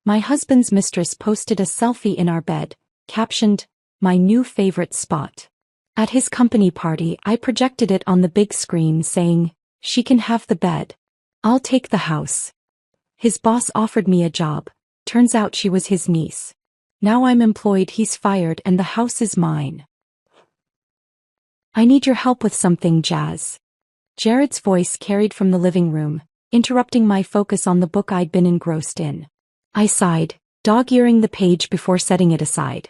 My husband's mistress posted a selfie in our bed, captioned, "My new favorite spot." At his company party, I projected it on the big screen saying, "She can have the bed. I'll take the house." His boss offered me a job. Turns out she was his niece. Now I'm employed, he's fired, and the house is mine. "I need your help with something, Jazz." Jared's voice carried from the living room, interrupting my focus on the book I'd been engrossed in. I sighed, dog-earing the page before setting it aside.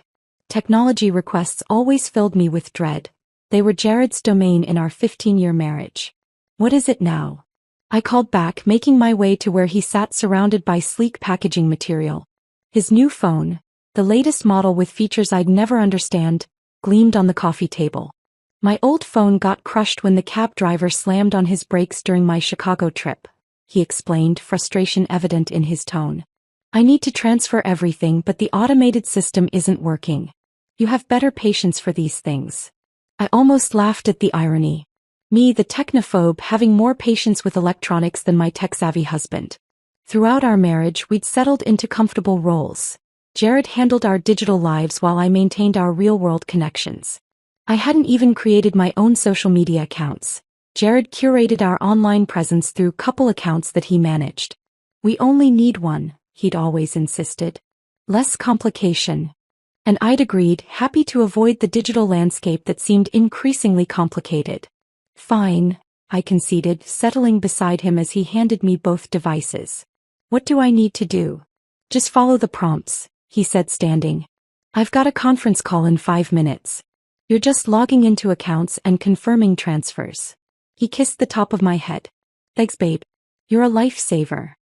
Technology requests always filled me with dread. They were Jared's domain in our 15-year marriage. "What is it now?" I called back, making my way to where he sat surrounded by sleek packaging material. His new phone, the latest model with features I'd never understand, gleamed on the coffee table. "My old phone got crushed when the cab driver slammed on his brakes during my Chicago trip," he explained, frustration evident in his tone. "I need to transfer everything, but the automated system isn't working. You have better patience for these things." I almost laughed at the irony. Me, the technophobe, having more patience with electronics than my tech-savvy husband. Throughout our marriage, we'd settled into comfortable roles. Jared handled our digital lives while I maintained our real-world connections. I hadn't even created my own social media accounts. Jared curated our online presence through couple accounts that he managed. "We only need one," he'd always insisted. "Less complication." And I'd agreed, happy to avoid the digital landscape that seemed increasingly complicated. "Fine," I conceded, settling beside him as he handed me both devices. "What do I need to do?" "Just follow the prompts," he said, standing. "I've got a conference call in 5 minutes. You're just logging into accounts and confirming transfers." He kissed the top of my head. "Thanks, babe. You're a lifesaver."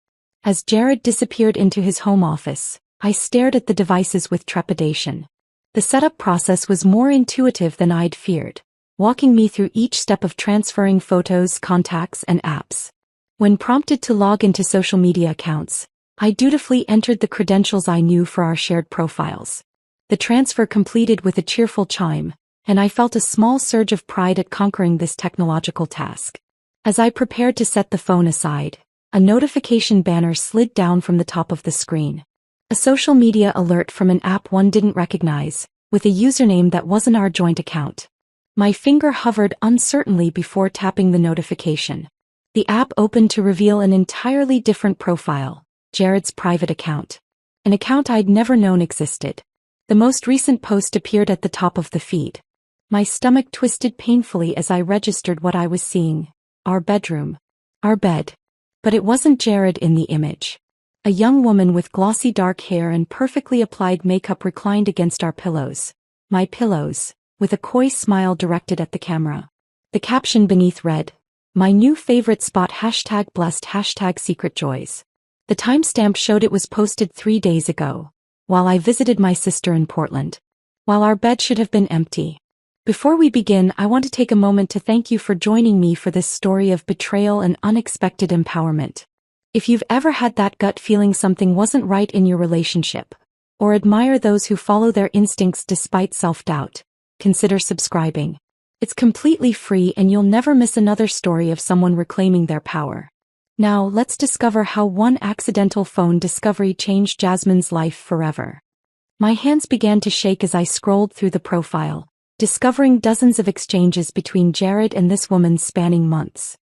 As Jared disappeared into his home office, I stared at the devices with trepidation. The setup process was more intuitive than I'd feared, walking me through each step of transferring photos, contacts, and apps. When prompted to log into social media accounts, I dutifully entered the credentials I knew for our shared profiles. The transfer completed with a cheerful chime, and I felt a small surge of pride at conquering this technological task. As I prepared to set the phone aside, a notification banner slid down from the top of the screen. A social media alert from an app one didn't recognize, with a username that wasn't our joint account. My finger hovered uncertainly before tapping the notification. The app opened to reveal an entirely different profile, Jared's private account. An account I'd never known existed. The most recent post appeared at the top of the feed. My stomach twisted painfully as I registered what I was seeing. Our bedroom. Our bed. But it wasn't Jared in the image. A young woman with glossy dark hair and perfectly applied makeup reclined against our pillows. My pillows, with a coy smile directed at the camera. The caption beneath read, "My new favorite spot #blessed #secret joys." The timestamp showed it was posted 3 days ago, while I visited my sister in Portland. While our bed should have been empty. Before we begin, I want to take a moment to thank you for joining me for this story of betrayal and unexpected empowerment. If you've ever had that gut feeling something wasn't right in your relationship, or admire those who follow their instincts despite self-doubt, consider subscribing. It's completely free and you'll never miss another story of someone reclaiming their power. Now, let's discover how one accidental phone discovery changed Jasmine's life forever. My hands began to shake as I scrolled through the profile, discovering dozens of exchanges between Jared and this woman spanning months.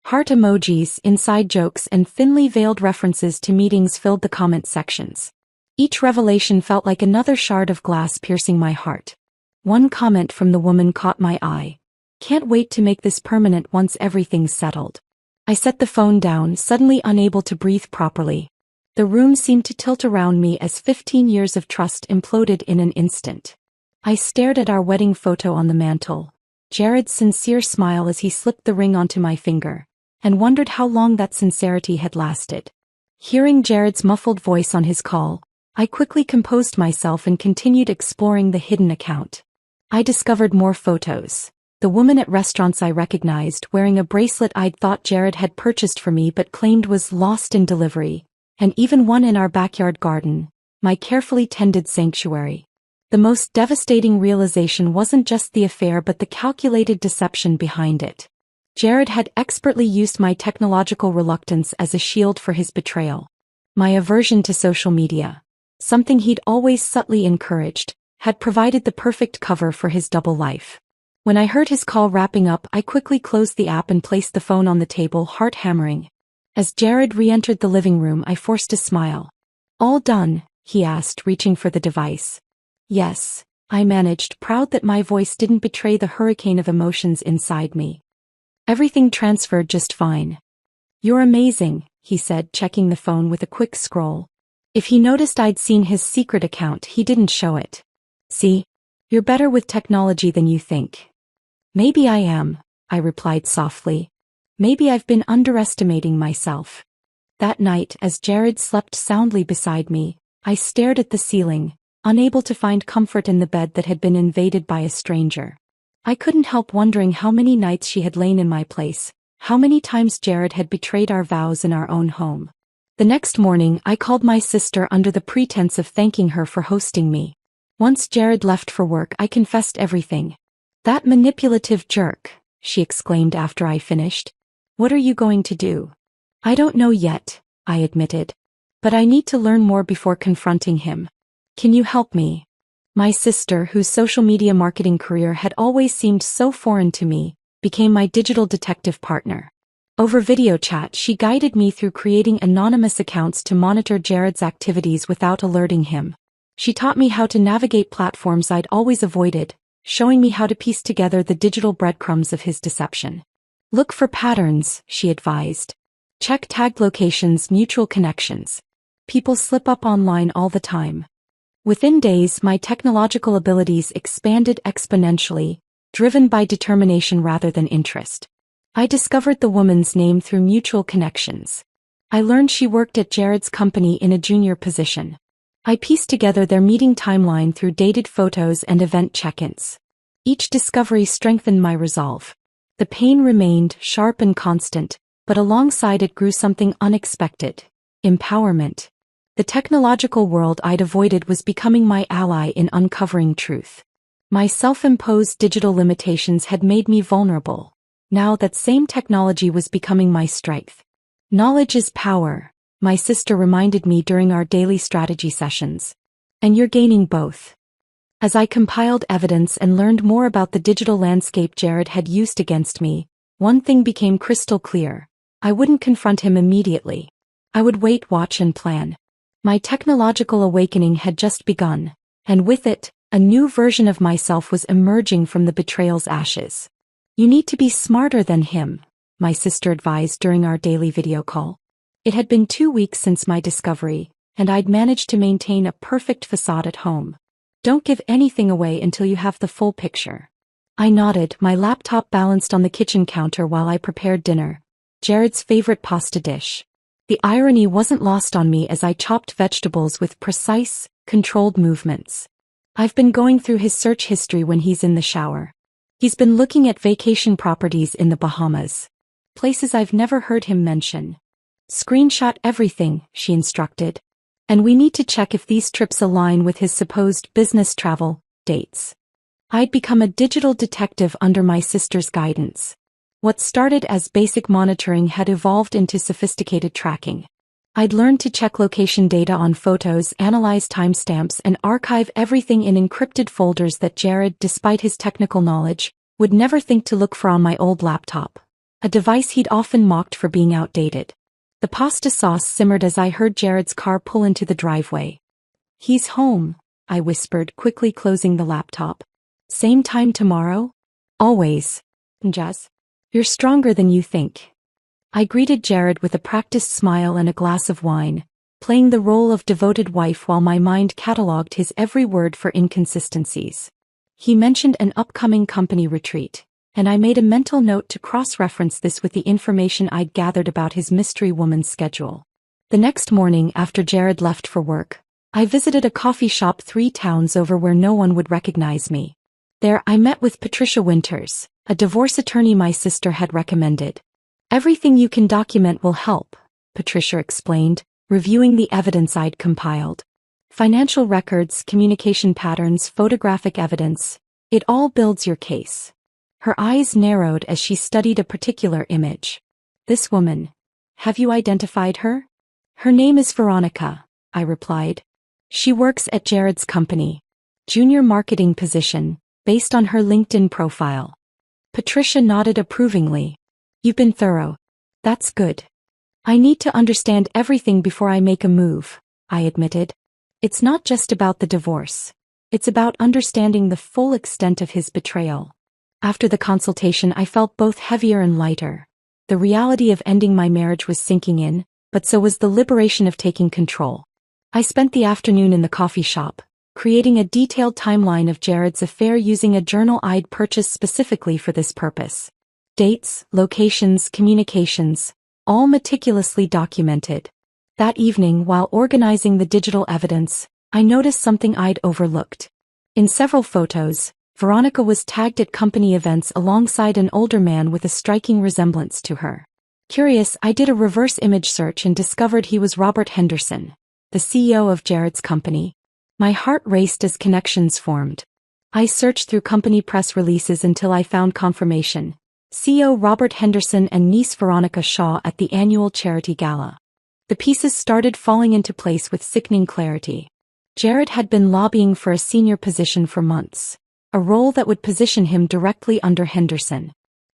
Heart emojis, inside jokes, and thinly veiled references to meetings filled the comment sections. Each revelation felt like another shard of glass piercing my heart. One comment from the woman caught my eye. "Can't wait to make this permanent once everything's settled." I set the phone down, suddenly unable to breathe properly. The room seemed to tilt around me as 15 years of trust imploded in an instant. I stared at our wedding photo on the mantel, Jared's sincere smile as he slipped the ring onto my finger, and wondered how long that sincerity had lasted. Hearing Jared's muffled voice on his call, I quickly composed myself and continued exploring the hidden account. I discovered more photos. The woman at restaurants I recognized wearing a bracelet I'd thought Jared had purchased for me but claimed was lost in delivery, and even one in our backyard garden, my carefully tended sanctuary. The most devastating realization wasn't just the affair but the calculated deception behind it. Jared had expertly used my technological reluctance as a shield for his betrayal. My aversion to social media, something he'd always subtly encouraged, had provided the perfect cover for his double life. When I heard his call wrapping up, I quickly closed the app and placed the phone on the table, heart hammering. As Jared re-entered the living room, I forced a smile. "All done?" he asked, reaching for the device. "Yes," I managed, proud that my voice didn't betray the hurricane of emotions inside me. "Everything transferred just fine." "You're amazing," he said, checking the phone with a quick scroll. If he noticed I'd seen his secret account, he didn't show it. "See? You're better with technology than you think." "Maybe I am," I replied softly. "Maybe I've been underestimating myself." That night, as Jared slept soundly beside me, I stared at the ceiling, unable to find comfort in the bed that had been invaded by a stranger. I couldn't help wondering how many nights she had lain in my place, how many times Jared had betrayed our vows in our own home. The next morning, I called my sister under the pretense of thanking her for hosting me. Once Jared left for work, I confessed everything. "That manipulative jerk," she exclaimed after I finished. "What are you going to do?" "I don't know yet," I admitted. "But I need to learn more before confronting him. Can you help me?" My sister, whose social media marketing career had always seemed so foreign to me, became my digital detective partner. Over video chat, she guided me through creating anonymous accounts to monitor Jared's activities without alerting him. She taught me how to navigate platforms I'd always avoided, showing me how to piece together the digital breadcrumbs of his deception. "Look for patterns," she advised. "Check tagged locations, mutual connections. People slip up online all the time." Within days, my technological abilities expanded exponentially, driven by determination rather than interest. I discovered the woman's name through mutual connections. I learned she worked at Jared's company in a junior position. I pieced together their meeting timeline through dated photos and event check-ins. Each discovery strengthened my resolve. The pain remained sharp and constant, but alongside it grew something unexpected: empowerment. The technological world I'd avoided was becoming my ally in uncovering truth. My self-imposed digital limitations had made me vulnerable. Now that same technology was becoming my strength. "Knowledge is power," my sister reminded me during our daily strategy sessions. "And you're gaining both." As I compiled evidence and learned more about the digital landscape Jared had used against me, one thing became crystal clear. I wouldn't confront him immediately. I would wait, watch, and plan. My technological awakening had just begun, and with it, a new version of myself was emerging from the betrayal's ashes. "You need to be smarter than him," my sister advised during our daily video call. It had been 2 weeks since my discovery, and I'd managed to maintain a perfect facade at home. "Don't give anything away until you have the full picture." I nodded, my laptop balanced on the kitchen counter while I prepared dinner, Jared's favorite pasta dish. The irony wasn't lost on me as I chopped vegetables with precise, controlled movements. I've been going through his search history when he's in the shower. He's been looking at vacation properties in the Bahamas. Places I've never heard him mention. "Screenshot everything," she instructed. "And we need to check if these trips align with his supposed business travel dates." I'd become a digital detective under my sister's guidance. What started as basic monitoring had evolved into sophisticated tracking. I'd learned to check location data on photos, analyze timestamps, and archive everything in encrypted folders that Jared, despite his technical knowledge, would never think to look for on my old laptop, a device he'd often mocked for being outdated. The pasta sauce simmered as I heard Jared's car pull into the driveway. "He's home," I whispered, quickly closing the laptop. "Same time tomorrow?" "Always." "Jazz, you're stronger than you think." I greeted Jared with a practiced smile and a glass of wine, playing the role of devoted wife while my mind catalogued his every word for inconsistencies. He mentioned an upcoming company retreat, and I made a mental note to cross-reference this with the information I'd gathered about his mystery woman's schedule. The next morning, after Jared left for work, I visited a coffee shop 3 towns over where no one would recognize me. There, I met with Patricia Winters, a divorce attorney my sister had recommended. "Everything you can document will help," Patricia explained, reviewing the evidence I'd compiled. "Financial records, communication patterns, photographic evidence, it all builds your case." Her eyes narrowed as she studied a particular image. "This woman. Have you identified her?" Her name is Veronica, I replied. She works at Jared's company. Junior marketing position, based on her LinkedIn profile. Patricia nodded approvingly. You've been thorough. That's good. I need to understand everything before I make a move, I admitted. It's not just about the divorce. It's about understanding the full extent of his betrayal. After the consultation, I felt both heavier and lighter. The reality of ending my marriage was sinking in, but so was the liberation of taking control. I spent the afternoon in the coffee shop, creating a detailed timeline of Jared's affair using a journal I'd purchased specifically for this purpose. Dates, locations, communications, all meticulously documented. That evening, while organizing the digital evidence, I noticed something I'd overlooked. In several photos, Veronica was tagged at company events alongside an older man with a striking resemblance to her. Curious, I did a reverse image search and discovered he was Robert Henderson, the CEO of Jared's company. My heart raced as connections formed. I searched through company press releases until I found confirmation. CEO Robert Henderson and niece Veronica Shaw at the annual charity gala. The pieces started falling into place with sickening clarity. Jared had been lobbying for a senior position for months, a role that would position him directly under Henderson.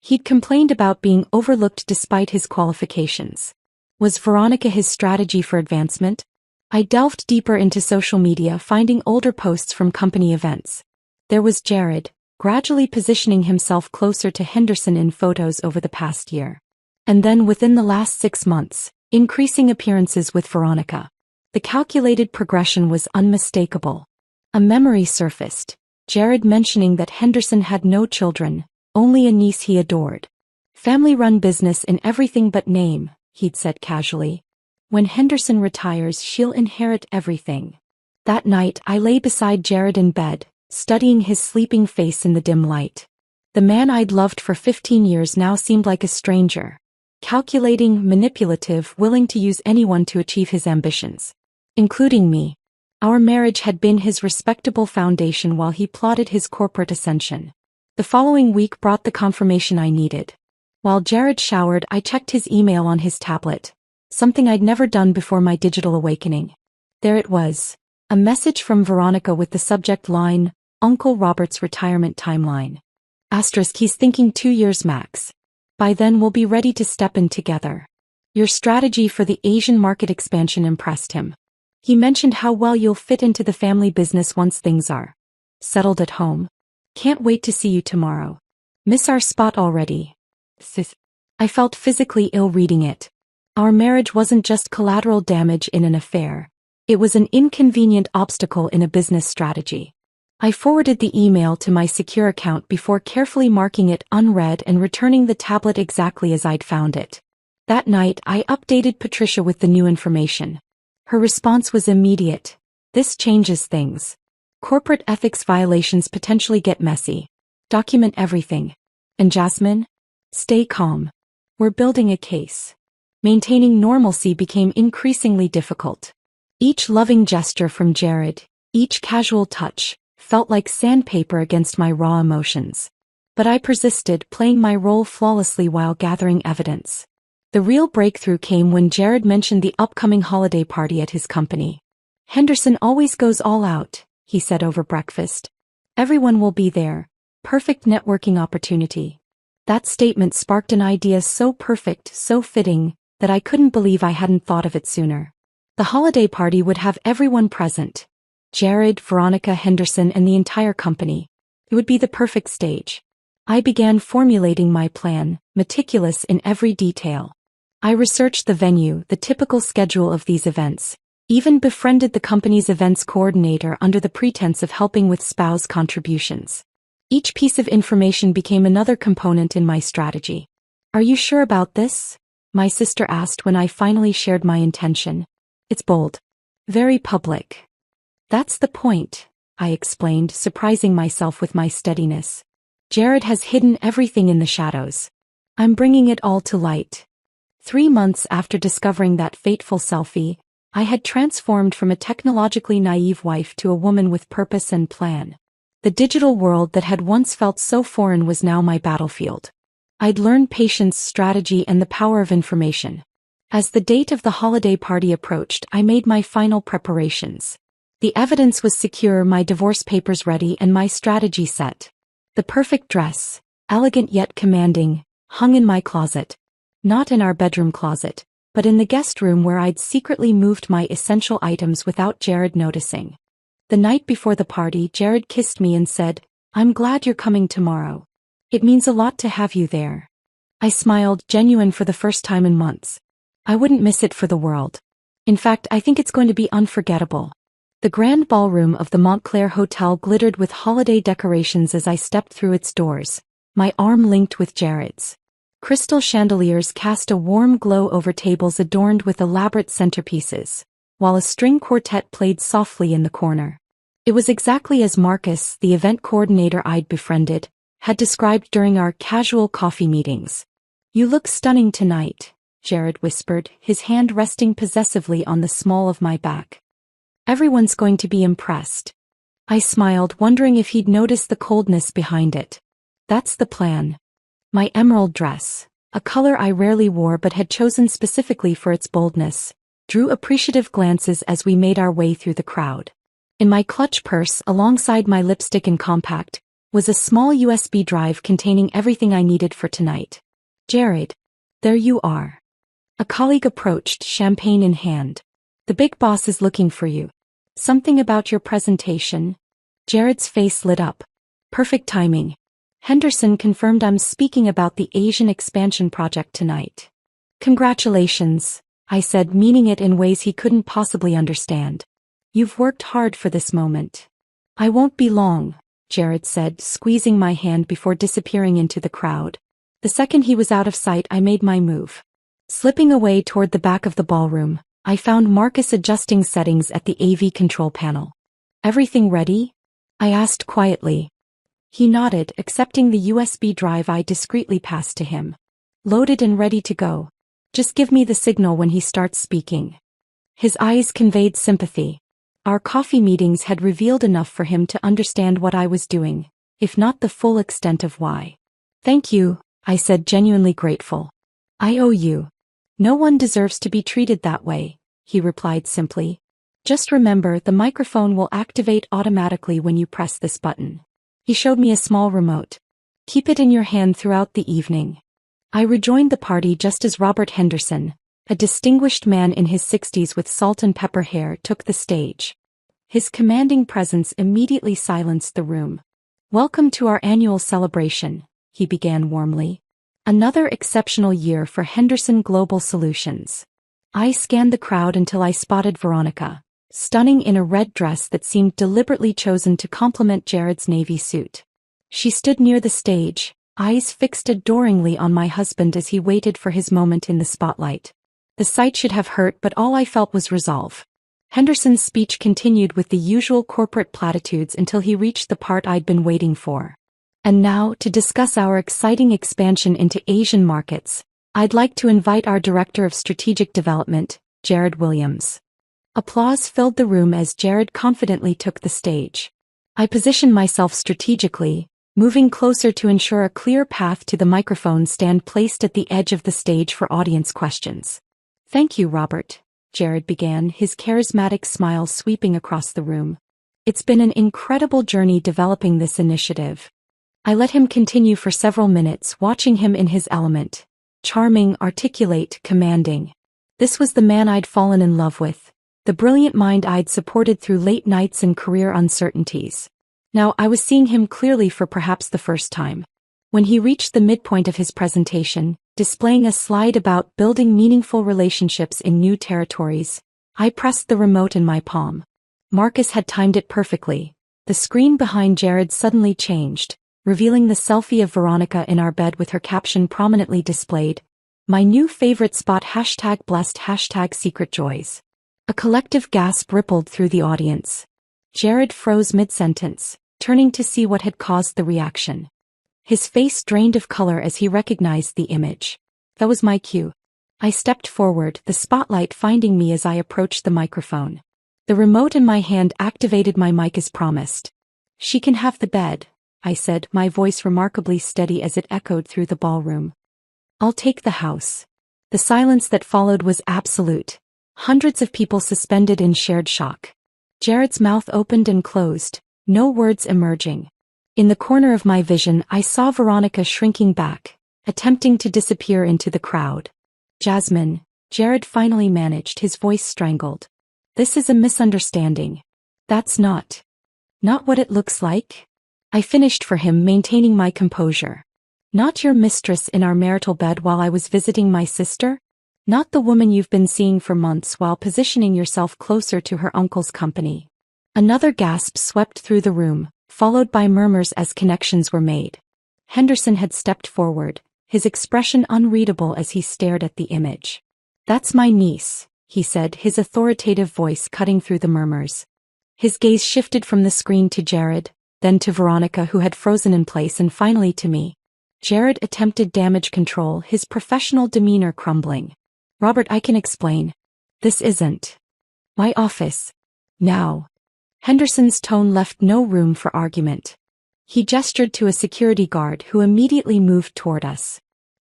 He'd complained about being overlooked despite his qualifications. Was Veronica his strategy for advancement? I delved deeper into social media, finding older posts from company events. There was Jared, gradually positioning himself closer to Henderson in photos over the past year. And then within the last 6 months, increasing appearances with Veronica. The calculated progression was unmistakable. A memory surfaced, Jared mentioning that Henderson had no children, only a niece he adored. Family-run business in everything but name, he'd said casually. When Henderson retires, she'll inherit everything. That night, I lay beside Jared in bed, studying his sleeping face in the dim light. The man I'd loved for 15 years now seemed like a stranger. Calculating, manipulative, willing to use anyone to achieve his ambitions. Including me. Our marriage had been his respectable foundation while he plotted his corporate ascension. The following week brought the confirmation I needed. While Jared showered, I checked his email on his tablet. Something I'd never done before my digital awakening. There it was. A message from Veronica with the subject line, Uncle Robert's retirement timeline. Asterisk, he's thinking 2 years max. By then we'll be ready to step in together. Your strategy for the Asian market expansion impressed him. He mentioned how well you'll fit into the family business once things are settled at home. Can't wait to see you tomorrow. Miss our spot already. Sis. I felt physically ill reading it. Our marriage wasn't just collateral damage in an affair. It was an inconvenient obstacle in a business strategy. I forwarded the email to my secure account before carefully marking it unread and returning the tablet exactly as I'd found it. That night, I updated Patricia with the new information. Her response was immediate. This changes things. Corporate ethics violations potentially get messy. Document everything. And Jasmine? Stay calm. We're building a case. Maintaining normalcy became increasingly difficult. Each loving gesture from Jared, each casual touch, felt like sandpaper against my raw emotions. But I persisted, playing my role flawlessly while gathering evidence. The real breakthrough came when Jared mentioned the upcoming holiday party at his company. Henderson always goes all out, he said over breakfast. Everyone will be there. Perfect networking opportunity. That statement sparked an idea so perfect, so fitting, that I couldn't believe I hadn't thought of it sooner. The holiday party would have everyone present. Jared, Veronica, Henderson, and the entire company. It would be the perfect stage. I began formulating my plan, meticulous in every detail. I researched the venue, the typical schedule of these events, even befriended the company's events coordinator under the pretense of helping with spouse contributions. Each piece of information became another component in my strategy. Are you sure about this? My sister asked when I finally shared my intention. It's bold. Very public. That's the point, I explained, surprising myself with my steadiness. Jared has hidden everything in the shadows. I'm bringing it all to light. 3 months after discovering that fateful selfie, I had transformed from a technologically naive wife to a woman with purpose and plan. The digital world that had once felt so foreign was now my battlefield. I'd learned patience, strategy, and the power of information. As the date of the holiday party approached, I made my final preparations. The evidence was secure, my divorce papers ready, and my strategy set. The perfect dress, elegant yet commanding, hung in my closet. Not in our bedroom closet, but in the guest room where I'd secretly moved my essential items without Jared noticing. The night before the party, Jared kissed me and said, "I'm glad you're coming tomorrow. It means a lot to have you there." I smiled, genuine for the first time in months. I wouldn't miss it for the world. In fact, I think it's going to be unforgettable. The grand ballroom of the Montclair Hotel glittered with holiday decorations as I stepped through its doors, my arm linked with Jared's. Crystal chandeliers cast a warm glow over tables adorned with elaborate centerpieces, while a string quartet played softly in the corner. It was exactly as Marcus, the event coordinator I'd befriended, had described during our casual coffee meetings. "You look stunning tonight," Jared whispered, his hand resting possessively on the small of my back. "Everyone's going to be impressed." I smiled, wondering if he'd noticed the coldness behind it. "That's the plan." My emerald dress, a color I rarely wore but had chosen specifically for its boldness, drew appreciative glances as we made our way through the crowd. In my clutch purse, alongside my lipstick and compact, was a small USB drive containing everything I needed for tonight. "Jared, there you are." A colleague approached, champagne in hand. "The big boss is looking for you. Something about your presentation?" Jared's face lit up. "Perfect timing. Henderson confirmed I'm speaking about the Asian expansion project tonight." "Congratulations," I said, meaning it in ways he couldn't possibly understand. "You've worked hard for this moment." "I won't be long," Jared said, squeezing my hand before disappearing into the crowd. The second he was out of sight, I made my move. Slipping away toward the back of the ballroom, I found Marcus adjusting settings at the AV control panel. "Everything ready?" I asked quietly. He nodded, accepting the USB drive I discreetly passed to him. "Loaded and ready to go. Just give me the signal when he starts speaking." His eyes conveyed sympathy. Our coffee meetings had revealed enough for him to understand what I was doing, if not the full extent of why. "Thank you," I said, genuinely grateful. "I owe you. No one deserves to be treated that way," he replied simply. "Just remember, the microphone will activate automatically when you press this button." He showed me a small remote. "Keep it in your hand throughout the evening." I rejoined the party just as Robert Henderson, a distinguished man in his 60s with salt and pepper hair, took the stage. His commanding presence immediately silenced the room. "Welcome to our annual celebration," he began warmly. "Another exceptional year for Henderson Global Solutions." I scanned the crowd until I spotted Veronica, stunning in a red dress that seemed deliberately chosen to complement Jared's navy suit. She stood near the stage, eyes fixed adoringly on my husband as he waited for his moment in the spotlight. The sight should have hurt, but all I felt was resolve. Henderson's speech continued with the usual corporate platitudes until he reached the part I'd been waiting for. "And now, to discuss our exciting expansion into Asian markets, I'd like to invite our Director of Strategic Development, Jared Williams." Applause filled the room as Jared confidently took the stage. I positioned myself strategically, moving closer to ensure a clear path to the microphone stand placed at the edge of the stage for audience questions. "Thank you, Robert," Jared began, his charismatic smile sweeping across the room. "It's been an incredible journey developing this initiative." I let him continue for several minutes, watching him in his element. Charming, articulate, commanding. This was the man I'd fallen in love with, the brilliant mind I'd supported through late nights and career uncertainties. Now I was seeing him clearly for perhaps the first time. When he reached the midpoint of his presentation, displaying a slide about building meaningful relationships in new territories, I pressed the remote in my palm. Marcus had timed it perfectly. The screen behind Jared suddenly changed, revealing the selfie of Veronica in our bed with her caption prominently displayed, "My new favorite spot #blessed #secret joys." A collective gasp rippled through the audience. Jared froze mid-sentence, turning to see what had caused the reaction. His face drained of color as he recognized the image. That was my cue. I stepped forward, the spotlight finding me as I approached the microphone. The remote in my hand activated my mic as promised. "She can have the bed," I said, my voice remarkably steady as it echoed through the ballroom. "I'll take the house." The silence that followed was absolute. Hundreds of people suspended in shared shock. Jared's mouth opened and closed, no words emerging. In the corner of my vision I saw Veronica shrinking back, attempting to disappear into the crowd. Jasmine, Jared finally managed, his voice strangled. This is a misunderstanding. That's not what it looks like? I finished for him, maintaining my composure. Not your mistress in our marital bed while I was visiting my sister? Not the woman you've been seeing for months while positioning yourself closer to her uncle's company. Another gasp swept through the room, followed by murmurs as connections were made. Henderson had stepped forward, his expression unreadable as he stared at the image. That's my niece, he said, his authoritative voice cutting through the murmurs. His gaze shifted from the screen to Jared, then to Veronica, who had frozen in place, and finally to me. Jared attempted damage control, his professional demeanor crumbling. Robert, I can explain. This isn't my office. Now. Henderson's tone left no room for argument. He gestured to a security guard who immediately moved toward us.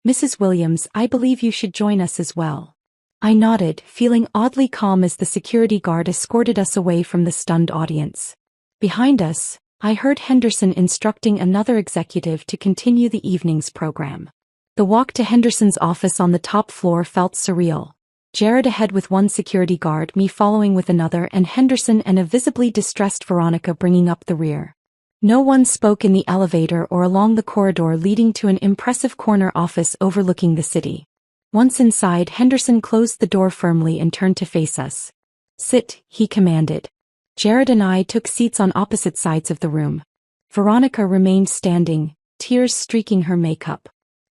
Mrs. Williams, I believe you should join us as well. I nodded, feeling oddly calm as the security guard escorted us away from the stunned audience. Behind us, I heard Henderson instructing another executive to continue the evening's program. The walk to Henderson's office on the top floor felt surreal. Jared ahead with one security guard, me following with another, and Henderson and a visibly distressed Veronica bringing up the rear. No one spoke in the elevator or along the corridor leading to an impressive corner office overlooking the city. Once inside, Henderson closed the door firmly and turned to face us. Sit, he commanded. Jared and I took seats on opposite sides of the room. Veronica remained standing, tears streaking her makeup.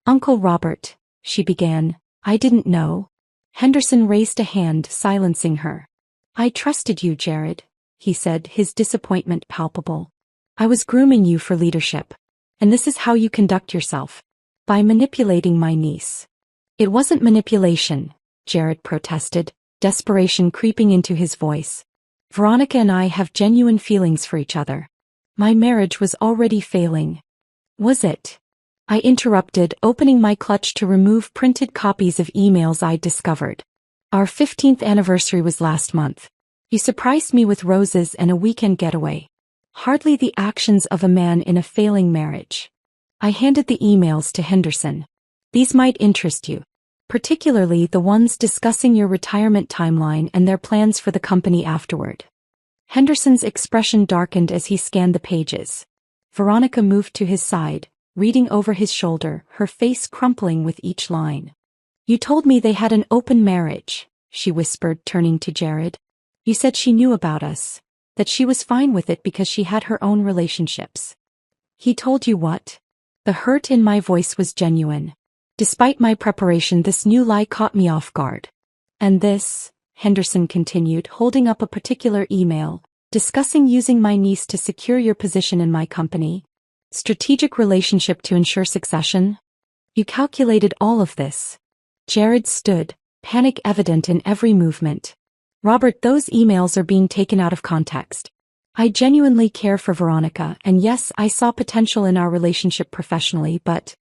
Uncle Robert, she began, I didn't know. Henderson raised a hand, silencing her. I trusted you, Jared, he said, his disappointment palpable. I was grooming you for leadership. And this is how you conduct yourself. By manipulating my niece. It wasn't manipulation, Jared protested, desperation creeping into his voice. Veronica and I have genuine feelings for each other. My marriage was already failing. Was it? I interrupted, opening my clutch to remove printed copies of emails I'd discovered. Our 15th anniversary was last month. You surprised me with roses and a weekend getaway. Hardly the actions of a man in a failing marriage. I handed the emails to Henderson. These might interest you. Particularly the ones discussing your retirement timeline and their plans for the company afterward. Henderson's expression darkened as he scanned the pages. Veronica moved to his side, reading over his shoulder, her face crumpling with each line. You told me they had an open marriage, she whispered, turning to Jared. You said she knew about us, that she was fine with it because she had her own relationships. He told you what? The hurt in my voice was genuine. Despite my preparation, this new lie caught me off guard. And this, Henderson continued, holding up a particular email, discussing using my niece to secure your position in my company. Strategic relationship to ensure succession? You calculated all of this. Jared stood, panic evident in every movement. Robert, those emails are being taken out of context. I genuinely care for Veronica, and yes, I saw potential in our relationship professionally, but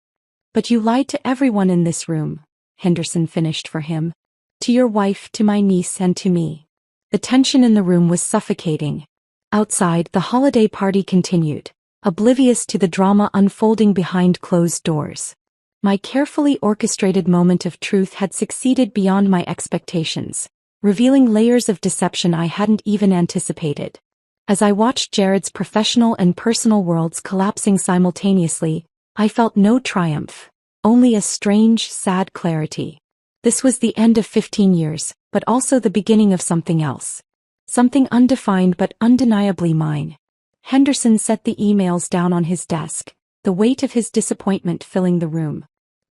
you lied to everyone in this room, Henderson finished for him. To your wife, to my niece, and to me. The tension in the room was suffocating. Outside, the holiday party continued, oblivious to the drama unfolding behind closed doors. My carefully orchestrated moment of truth had succeeded beyond my expectations, revealing layers of deception I hadn't even anticipated. As I watched Jared's professional and personal worlds collapsing simultaneously, I felt no triumph, only a strange, sad clarity. This was the end of 15 years, but also the beginning of something else. Something undefined but undeniably mine. Henderson set the emails down on his desk, the weight of his disappointment filling the room.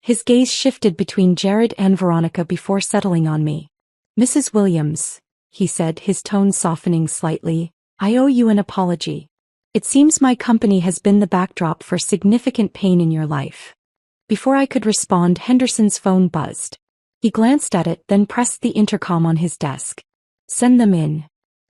His gaze shifted between Jared and Veronica before settling on me. Mrs. Williams, he said, his tone softening slightly, I owe you an apology. It seems my company has been the backdrop for significant pain in your life. Before I could respond, Henderson's phone buzzed. He glanced at it, then pressed the intercom on his desk. Send them in.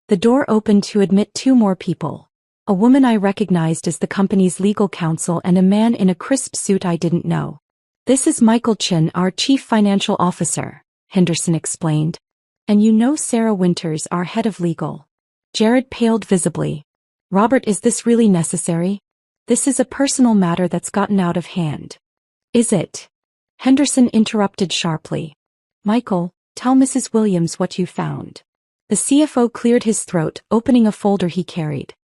The door opened to admit two more people. A woman I recognized as the company's legal counsel and a man in a crisp suit I didn't know. This is Michael Chin, our Chief Financial Officer, Henderson explained. And you know Sarah Winters, our head of legal. Jared paled visibly. Robert, is this really necessary? This is a personal matter that's gotten out of hand. Is it? Henderson interrupted sharply. Michael, tell Mrs. Williams what you found. The CFO cleared his throat, opening a folder he carried.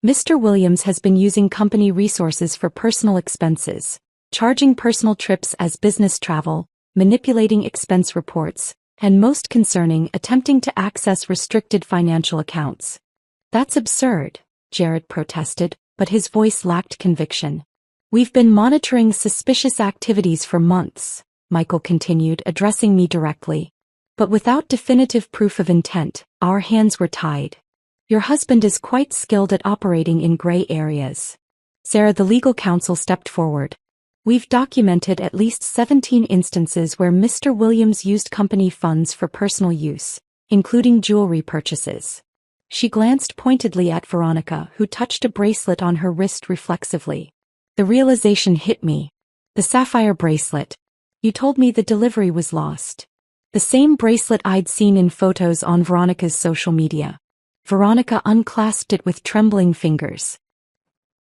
Mr. Williams has been using company resources for personal expenses, charging personal trips as business travel, manipulating expense reports, and most concerning, attempting to access restricted financial accounts. That's absurd, Jared protested, but his voice lacked conviction. We've been monitoring suspicious activities for months, Michael continued, addressing me directly. But without definitive proof of intent, our hands were tied. Your husband is quite skilled at operating in gray areas. Sarah, the legal counsel, stepped forward. We've documented at least 17 instances where Mr. Williams used company funds for personal use, including jewelry purchases. She glanced pointedly at Veronica, who touched a bracelet on her wrist reflexively. The realization hit me. The sapphire bracelet. You told me the delivery was lost. The same bracelet I'd seen in photos on Veronica's social media. Veronica unclasped it with trembling fingers.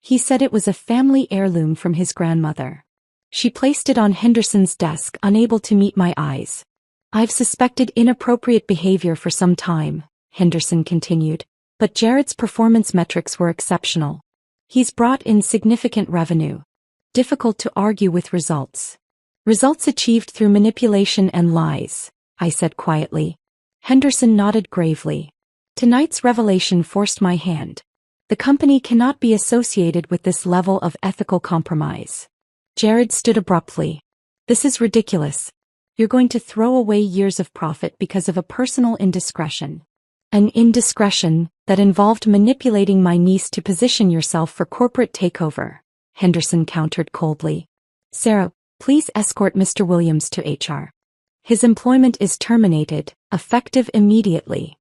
He said it was a family heirloom from his grandmother. She placed it on Henderson's desk, unable to meet my eyes. I've suspected inappropriate behavior for some time, Henderson continued, but Jared's performance metrics were exceptional. He's brought in significant revenue. Difficult to argue with results. Results achieved through manipulation and lies, I said quietly. Henderson nodded gravely. Tonight's revelation forced my hand. The company cannot be associated with this level of ethical compromise. Jared stood abruptly. This is ridiculous. You're going to throw away years of profit because of a personal indiscretion. An indiscretion that involved manipulating my niece to position yourself for corporate takeover, Henderson countered coldly. Sarah, please escort Mr. Williams to HR. His employment is terminated, effective immediately.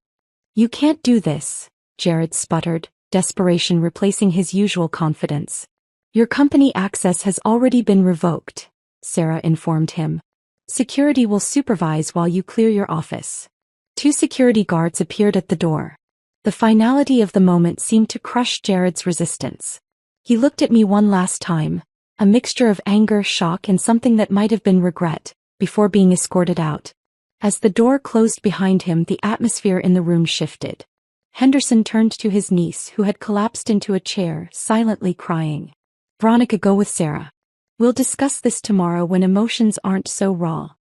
You can't do this, Jared sputtered, desperation replacing his usual confidence. Your company access has already been revoked, Sarah informed him. Security will supervise while you clear your office. 2 security guards appeared at the door. The finality of the moment seemed to crush Jared's resistance. He looked at me one last time, a mixture of anger, shock, and something that might have been regret, before being escorted out. As the door closed behind him, the atmosphere in the room shifted. Henderson turned to his niece, who had collapsed into a chair, silently crying. Veronica, go with Sarah. We'll discuss this tomorrow when emotions aren't so raw.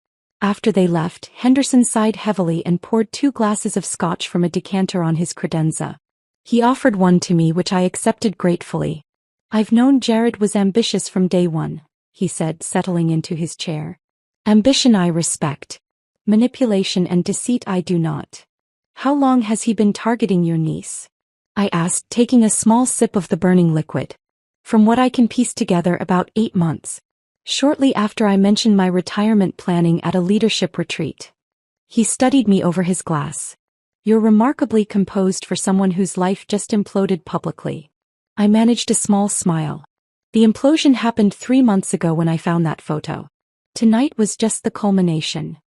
After they left, Henderson sighed heavily and poured 2 glasses of scotch from a decanter on his credenza. He offered one to me, which I accepted gratefully. I've known Jared was ambitious from day one, he said, settling into his chair. Ambition I respect. Manipulation and deceit I do not. How long has he been targeting your niece? I asked, taking a small sip of the burning liquid. From what I can piece together, about 8 months. Shortly after I mentioned my retirement planning at a leadership retreat. He studied me over his glass. You're remarkably composed for someone whose life just imploded publicly. I managed a small smile. The implosion happened 3 months ago when I found that photo. Tonight was just the culmination.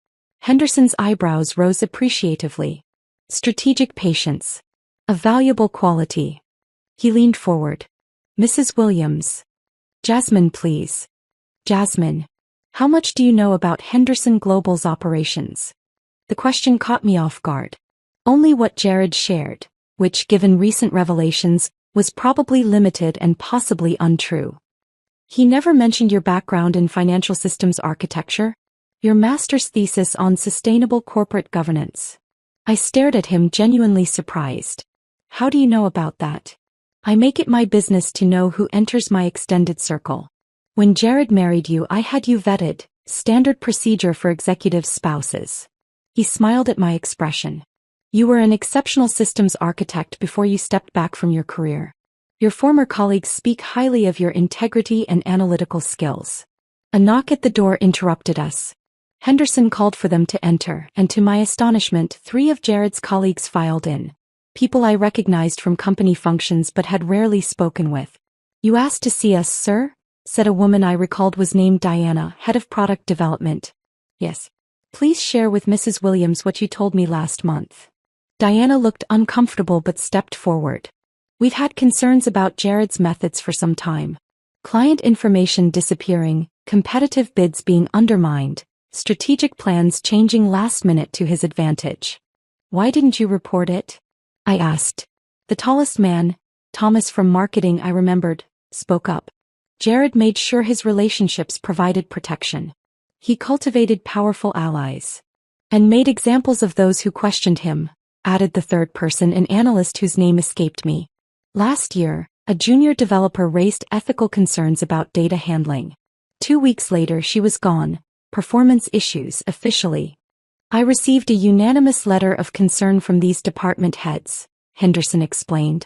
Henderson's eyebrows rose appreciatively. Strategic patience. A valuable quality. He leaned forward. Mrs. Williams. Jasmine, please. Jasmine. How much do you know about Henderson Global's operations? The question caught me off guard. Only what Jared shared, which, given recent revelations, was probably limited and possibly untrue. He never mentioned your background in financial systems architecture, your master's thesis on sustainable corporate governance. I stared at him, genuinely surprised. How do you know about that? I make it my business to know who enters my extended circle. When Jared married you, I had you vetted, standard procedure for executive spouses. He smiled at my expression. You were an exceptional systems architect before you stepped back from your career. Your former colleagues speak highly of your integrity and analytical skills. A knock at the door interrupted us. Henderson called for them to enter, and to my astonishment, 3 of Jared's colleagues filed in. People I recognized from company functions but had rarely spoken with. You asked to see us, sir? said a woman I recalled was named Diana, head of product development. Yes. Please share with Mrs. Williams what you told me last month. Diana looked uncomfortable but stepped forward. We've had concerns about Jared's methods for some time. Client information disappearing, competitive bids being undermined, strategic plans changing last minute to his advantage. Why didn't you report it? I asked. The tallest man, Thomas from marketing I remembered, spoke up. Jared made sure his relationships provided protection. He cultivated powerful allies. And made examples of those who questioned him, added the third person, an analyst whose name escaped me. Last year, a junior developer raised ethical concerns about data handling. 2 weeks later she was gone, performance issues officially. I received a unanimous letter of concern from these department heads, Henderson explained.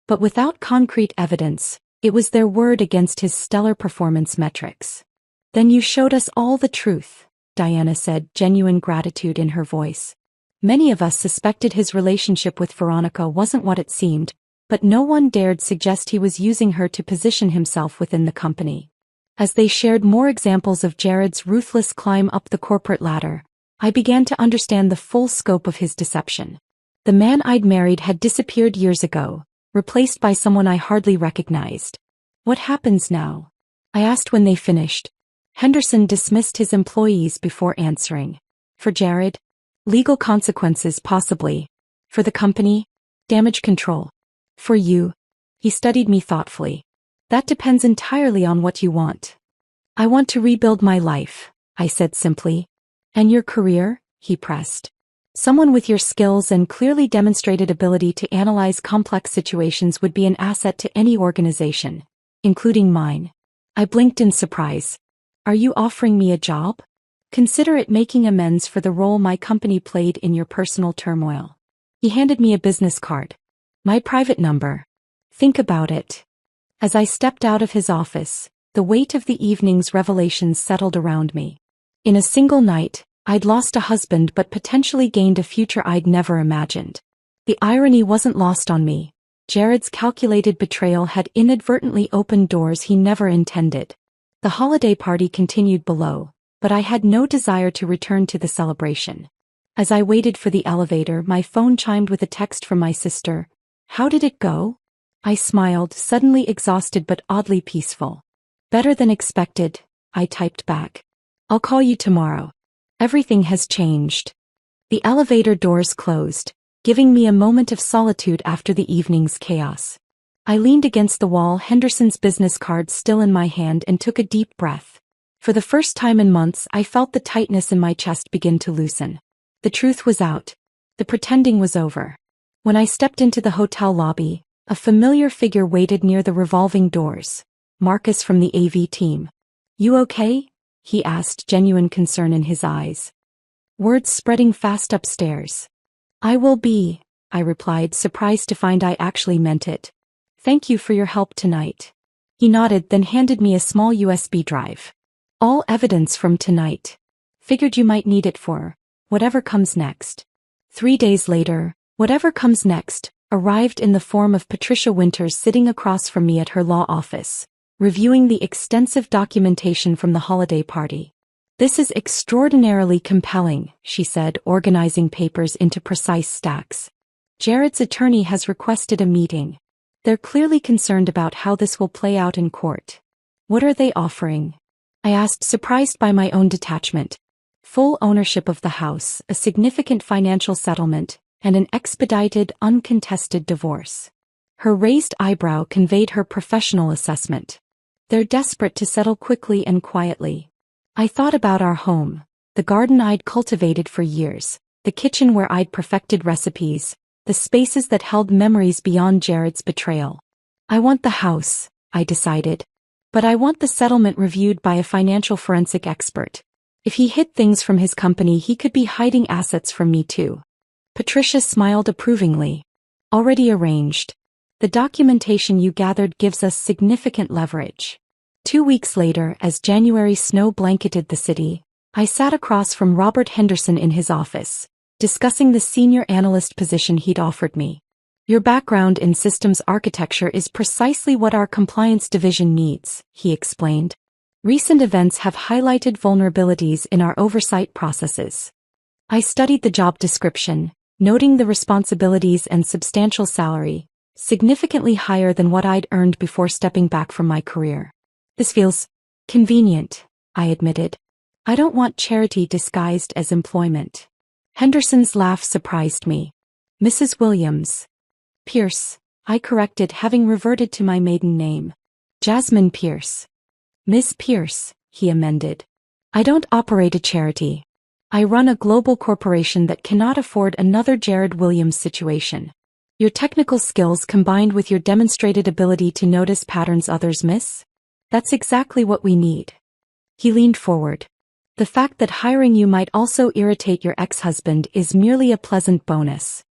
But without concrete evidence, it was their word against his stellar performance metrics. Then you showed us all the truth, Diana said, genuine gratitude in her voice. Many of us suspected his relationship with Veronica wasn't what it seemed, but no one dared suggest he was using her to position himself within the company. As they shared more examples of Jared's ruthless climb up the corporate ladder, I began to understand the full scope of his deception. The man I'd married had disappeared years ago, replaced by someone I hardly recognized. What happens now? I asked when they finished. Henderson dismissed his employees before answering. For Jared? Legal consequences possibly. For the company? Damage control. For you? He studied me thoughtfully. That depends entirely on what you want. I want to rebuild my life, I said simply. And your career? He pressed. Someone with your skills and clearly demonstrated ability to analyze complex situations would be an asset to any organization, including mine. I blinked in surprise. Are you offering me a job? Consider it making amends for the role my company played in your personal turmoil. He handed me a business card. My private number. Think about it. As I stepped out of his office, the weight of the evening's revelations settled around me. In a single night, I'd lost a husband but potentially gained a future I'd never imagined. The irony wasn't lost on me. Jared's calculated betrayal had inadvertently opened doors he never intended. The holiday party continued below, but I had no desire to return to the celebration. As I waited for the elevator, my phone chimed with a text from my sister. How did it go? I smiled, suddenly exhausted but oddly peaceful. Better than expected, I typed back. I'll call you tomorrow. Everything has changed. The elevator doors closed, giving me a moment of solitude after the evening's chaos. I leaned against the wall, Henderson's business card still in my hand, and took a deep breath. For the first time in months, I felt the tightness in my chest begin to loosen. The truth was out. The pretending was over. When I stepped into the hotel lobby, a familiar figure waited near the revolving doors. Marcus from the AV team. You okay? He asked, genuine concern in his eyes. Words spreading fast upstairs. I will be, I replied, surprised to find I actually meant it. Thank you for your help tonight. He nodded, then handed me a small USB drive. All evidence from tonight. Figured you might need it for whatever comes next. 3 days later, whatever comes next arrived in the form of Patricia Winters sitting across from me at her law office, reviewing the extensive documentation from the holiday party. This is extraordinarily compelling, she said, organizing papers into precise stacks. Jared's attorney has requested a meeting. They're clearly concerned about how this will play out in court. What are they offering? I asked, surprised by my own detachment. Full ownership of the house, a significant financial settlement, and an expedited, uncontested divorce. Her raised eyebrow conveyed her professional assessment. They're desperate to settle quickly and quietly. I thought about our home, the garden I'd cultivated for years, the kitchen where I'd perfected recipes, the spaces that held memories beyond Jared's betrayal. I want the house, I decided. But I want the settlement reviewed by a financial forensic expert. If he hid things from his company, he could be hiding assets from me too. Patricia smiled approvingly. Already arranged. The documentation you gathered gives us significant leverage. 2 weeks later, as January snow blanketed the city, I sat across from Robert Henderson in his office, discussing the senior analyst position he'd offered me. Your background in systems architecture is precisely what our compliance division needs, he explained. Recent events have highlighted vulnerabilities in our oversight processes. I studied the job description, noting the responsibilities and substantial salary, significantly higher than what I'd earned before stepping back from my career. This feels convenient, I admitted. I don't want charity disguised as employment. Henderson's laugh surprised me. Mrs. Williams. Pierce, I corrected, having reverted to my maiden name. Jasmine Pierce. Miss Pierce, he amended. I don't operate a charity. I run a global corporation that cannot afford another Jared Williams situation. Your technical skills combined with your demonstrated ability to notice patterns others miss? That's exactly what we need. He leaned forward. The fact that hiring you might also irritate your ex-husband is merely a pleasant bonus.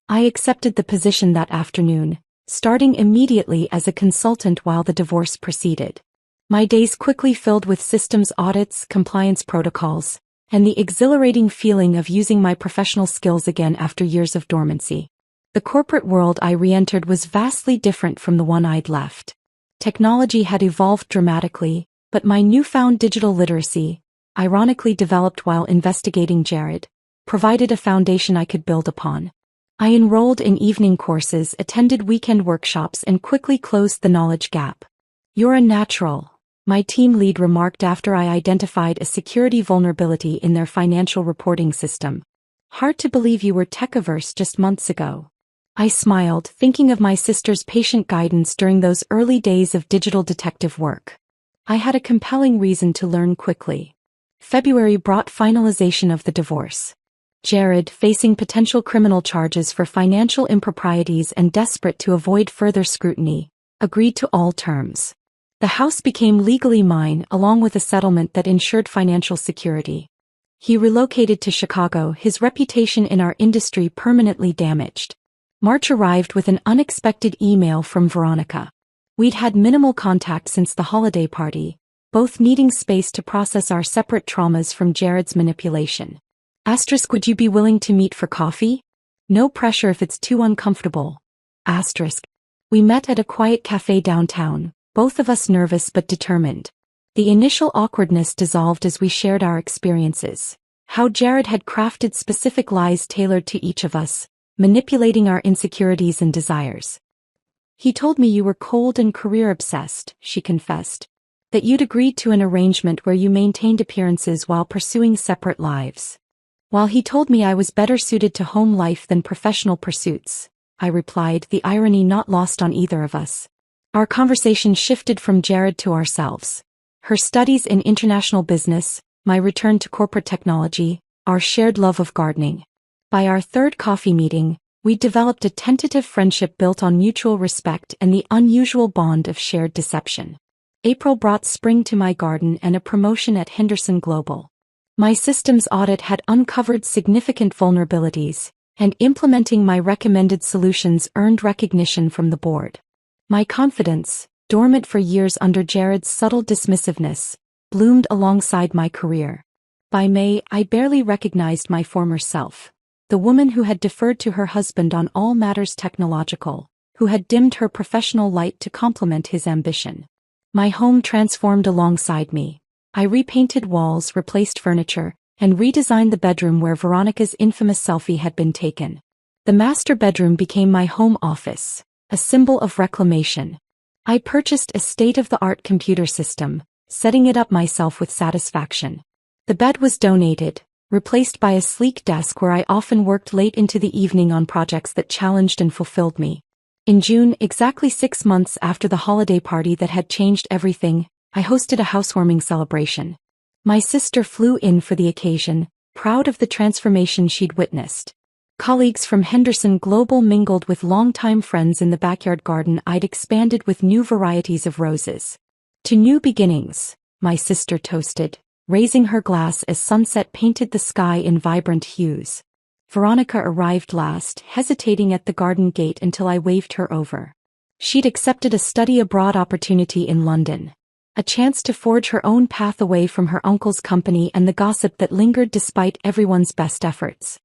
I accepted the position that afternoon, starting immediately as a consultant while the divorce proceeded. My days quickly filled with systems audits, compliance protocols, and the exhilarating feeling of using my professional skills again after years of dormancy. The corporate world I re-entered was vastly different from the one I'd left. Technology had evolved dramatically, but my newfound digital literacy, ironically developed while investigating Jared, provided a foundation I could build upon. I enrolled in evening courses, attended weekend workshops, and quickly closed the knowledge gap. You're a natural, my team lead remarked after I identified a security vulnerability in their financial reporting system. Hard to believe you were tech-averse just months ago. I smiled, thinking of my sister's patient guidance during those early days of digital detective work. I had a compelling reason to learn quickly. February brought finalization of the divorce. Jared, facing potential criminal charges for financial improprieties and desperate to avoid further scrutiny, agreed to all terms. The house became legally mine, along with a settlement that ensured financial security. He relocated to Chicago, his reputation in our industry permanently damaged. March arrived with an unexpected email from Veronica. We'd had minimal contact since the holiday party, both needing space to process our separate traumas from Jared's manipulation. Asterisk, would you be willing to meet for coffee? No pressure if it's too uncomfortable. Asterisk. We met at a quiet cafe downtown, both of us nervous but determined. The initial awkwardness dissolved as we shared our experiences. How Jared had crafted specific lies tailored to each of us, manipulating our insecurities and desires. He told me you were cold and career-obsessed, she confessed. That you'd agreed to an arrangement where you maintained appearances while pursuing separate lives. While he told me I was better suited to home life than professional pursuits, I replied, the irony not lost on either of us. Our conversation shifted from Jared to ourselves. Her studies in international business, my return to corporate technology, our shared love of gardening. By our third coffee meeting, we developed a tentative friendship built on mutual respect and the unusual bond of shared deception. April brought spring to my garden and a promotion at Henderson Global. My systems audit had uncovered significant vulnerabilities, and implementing my recommended solutions earned recognition from the board. My confidence, dormant for years under Jared's subtle dismissiveness, bloomed alongside my career. By May, I barely recognized my former self. The woman who had deferred to her husband on all matters technological, who had dimmed her professional light to complement his ambition. My home transformed alongside me. I repainted walls, replaced furniture, and redesigned the bedroom where Veronica's infamous selfie had been taken. The master bedroom became my home office, a symbol of reclamation. I purchased a state-of-the-art computer system, setting it up myself with satisfaction. The bed was donated, replaced by a sleek desk where I often worked late into the evening on projects that challenged and fulfilled me. In June, exactly 6 months after the holiday party that had changed everything, I hosted a housewarming celebration. My sister flew in for the occasion, proud of the transformation she'd witnessed. Colleagues from Henderson Global mingled with longtime friends in the backyard garden I'd expanded with new varieties of roses. To new beginnings, my sister toasted, raising her glass as sunset painted the sky in vibrant hues. Veronica arrived last, hesitating at the garden gate until I waved her over. She'd accepted a study abroad opportunity in London. A chance to forge her own path away from her uncle's company and the gossip that lingered despite everyone's best efforts.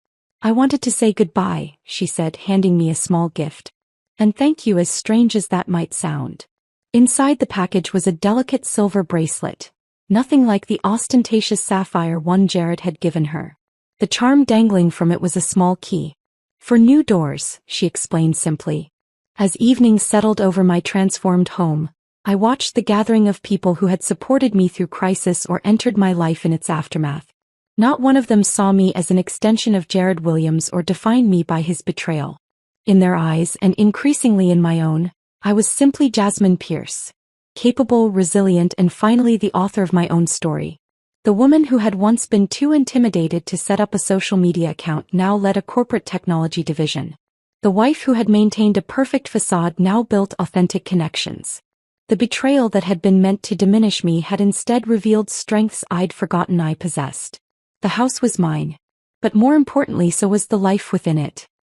I wanted to say goodbye, she said, handing me a small gift. And thank you, as strange as that might sound. Inside the package was a delicate silver bracelet. Nothing like the ostentatious sapphire one Jared had given her. The charm dangling from it was a small key. For new doors, she explained simply. As evening settled over my transformed home, I watched the gathering of people who had supported me through crisis or entered my life in its aftermath. Not one of them saw me as an extension of Jared Williams or defined me by his betrayal. In their eyes, and increasingly in my own, I was simply Jasmine Pierce. Capable, resilient, and finally the author of my own story. The woman who had once been too intimidated to set up a social media account now led a corporate technology division. The wife who had maintained a perfect facade now built authentic connections. The betrayal that had been meant to diminish me had instead revealed strengths I'd forgotten I possessed. The house was mine. But more importantly, so was the life within it.